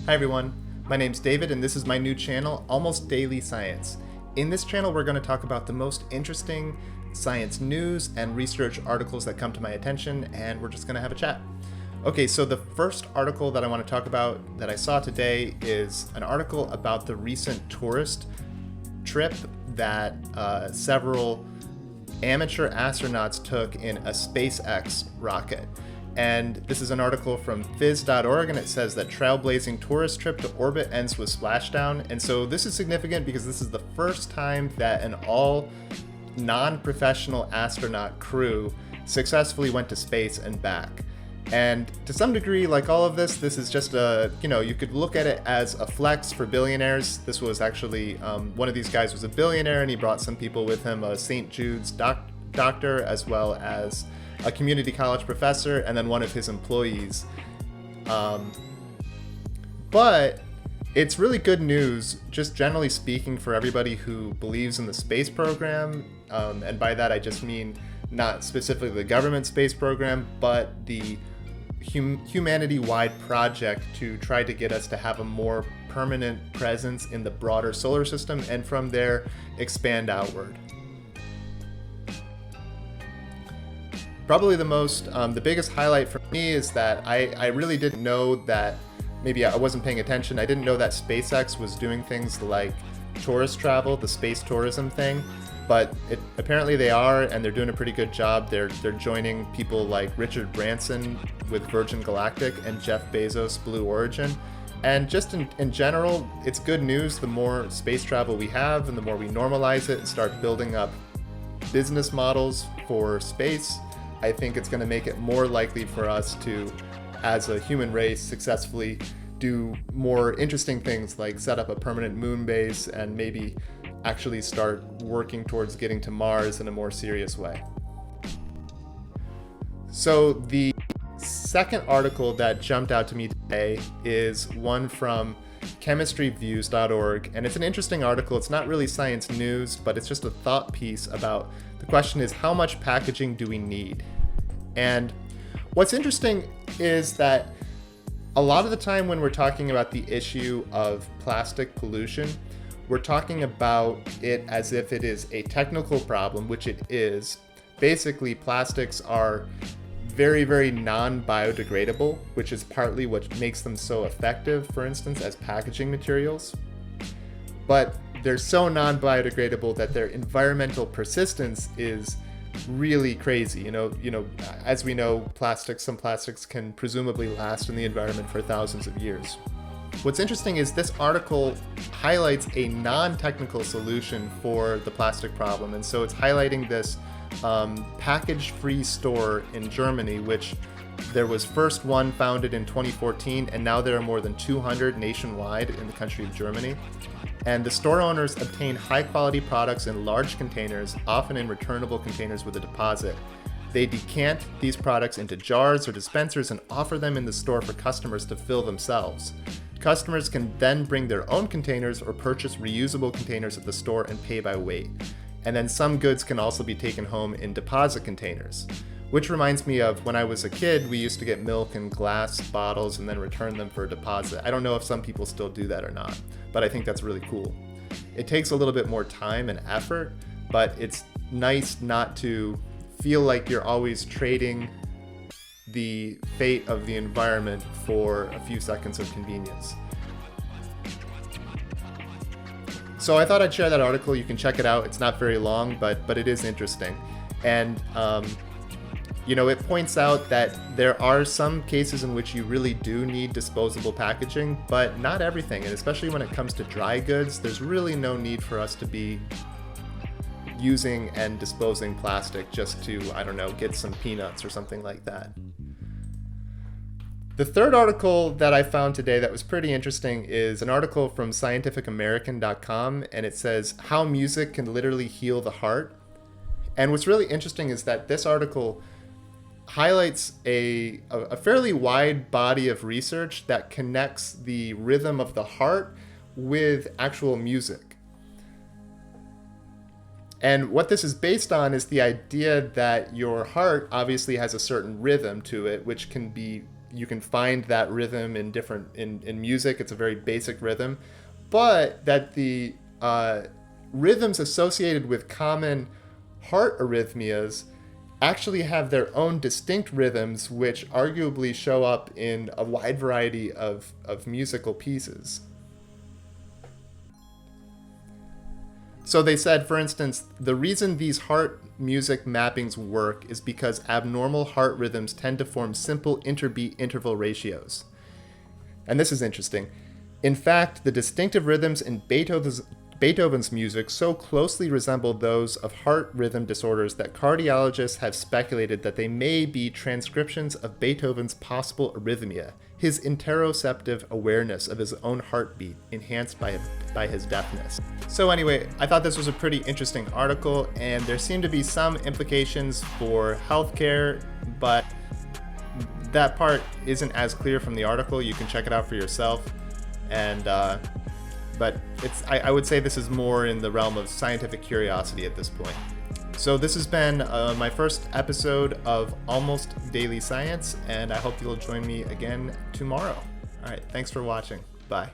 Hi everyone, my name's David and this is my new channel, Almost Daily Science. In this channel we're going to talk about the most interesting science news and research articles that come to my attention, and we're just going to have a chat. Okay, so the first article that I want to talk about that I saw today is an article about the recent tourist trip that several amateur astronauts took in a SpaceX rocket. And this is an article from phys.org, and it says that trailblazing tourist trip to orbit ends with splashdown. And so this is significant because this is the first time that an all non-professional astronaut crew successfully went to space and back. And to some degree, like all of this is just you could look at it as a flex for billionaires. This was actually, one of these guys was a billionaire, and he brought some people with him, a St. Jude's doctor, as well as a community college professor, and then one of his employees. But it's really good news, just generally speaking, for everybody who believes in the space program. And by that I just mean not specifically the government space program, but the humanity-wide project to try to get us to have a more permanent presence in the broader solar system, and from there expand outward. Probably the biggest highlight for me is that I really didn't know that, maybe I wasn't paying attention, I didn't know that SpaceX was doing things like tourist travel, the space tourism thing, but apparently they are, and they're doing a pretty good job. They're joining people like Richard Branson with Virgin Galactic and Jeff Bezos, Blue Origin. And just in general, it's good news. The more space travel we have and the more we normalize it and start building up business models for space, I think it's going to make it more likely for us to, as a human race, successfully do more interesting things like set up a permanent moon base and maybe actually start working towards getting to Mars in a more serious way. So the second article that jumped out to me today is one from chemistryviews.org, and it's an interesting article. It's not really science news, but it's just a thought piece about the question is, how much packaging do we need? And what's interesting is that a lot of the time when we're talking about the issue of plastic pollution, we're talking about it as if it is a technical problem, which it is. Basically, plastics are very, very non-biodegradable, which is partly what makes them so effective, for instance, as packaging materials. But they're so non-biodegradable that their environmental persistence is really crazy. You know, as we know, some plastics can presumably last in the environment for thousands of years. What's interesting is this article highlights a non-technical solution for the plastic problem, and so it's highlighting this package-free store in Germany, which there was first one founded in 2014, and now there are more than 200 nationwide in the country of Germany. And the store owners obtain high-quality products in large containers, often in returnable containers with a deposit. They decant these products into jars or dispensers and offer them in the store for customers to fill themselves. Customers can then bring their own containers or purchase reusable containers at the store and pay by weight. And then some goods can also be taken home in deposit containers. Which reminds me of when I was a kid, we used to get milk in glass bottles and then return them for a deposit. I don't know if some people still do that or not, but I think that's really cool. It takes a little bit more time and effort, but it's nice not to feel like you're always trading the fate of the environment for a few seconds of convenience. So I thought I'd share that article. You can check it out. It's not very long, but it is interesting. And it points out that there are some cases in which you really do need disposable packaging, but not everything. And especially when it comes to dry goods, there's really no need for us to be using and disposing plastic just to, get some peanuts or something like that. The third article that I found today that was pretty interesting is an article from scientificamerican.com, and it says how music can literally heal the heart. And what's really interesting is that this article highlights a fairly wide body of research that connects the rhythm of the heart with actual music. And what this is based on is the idea that your heart obviously has a certain rhythm to it, which can be you can find that rhythm in different in music. It's a very basic rhythm, but that the rhythms associated with common heart arrhythmias actually have their own distinct rhythms, which arguably show up in a wide variety of musical pieces. So they said, for instance, the reason these heart music mappings work is because abnormal heart rhythms tend to form simple interbeat interval ratios. And this is interesting. In fact, the distinctive rhythms in Beethoven's music so closely resemble those of heart rhythm disorders that cardiologists have speculated that they may be transcriptions of Beethoven's possible arrhythmia, his interoceptive awareness of his own heartbeat enhanced by his deafness. So anyway, I thought this was a pretty interesting article, and there seem to be some implications for healthcare, but that part isn't as clear from the article. You can check it out for yourself. And but I would say this is more in the realm of scientific curiosity at this point. So this has been my first episode of Almost Daily Science, and I hope you'll join me again tomorrow. All right, thanks for watching. Bye.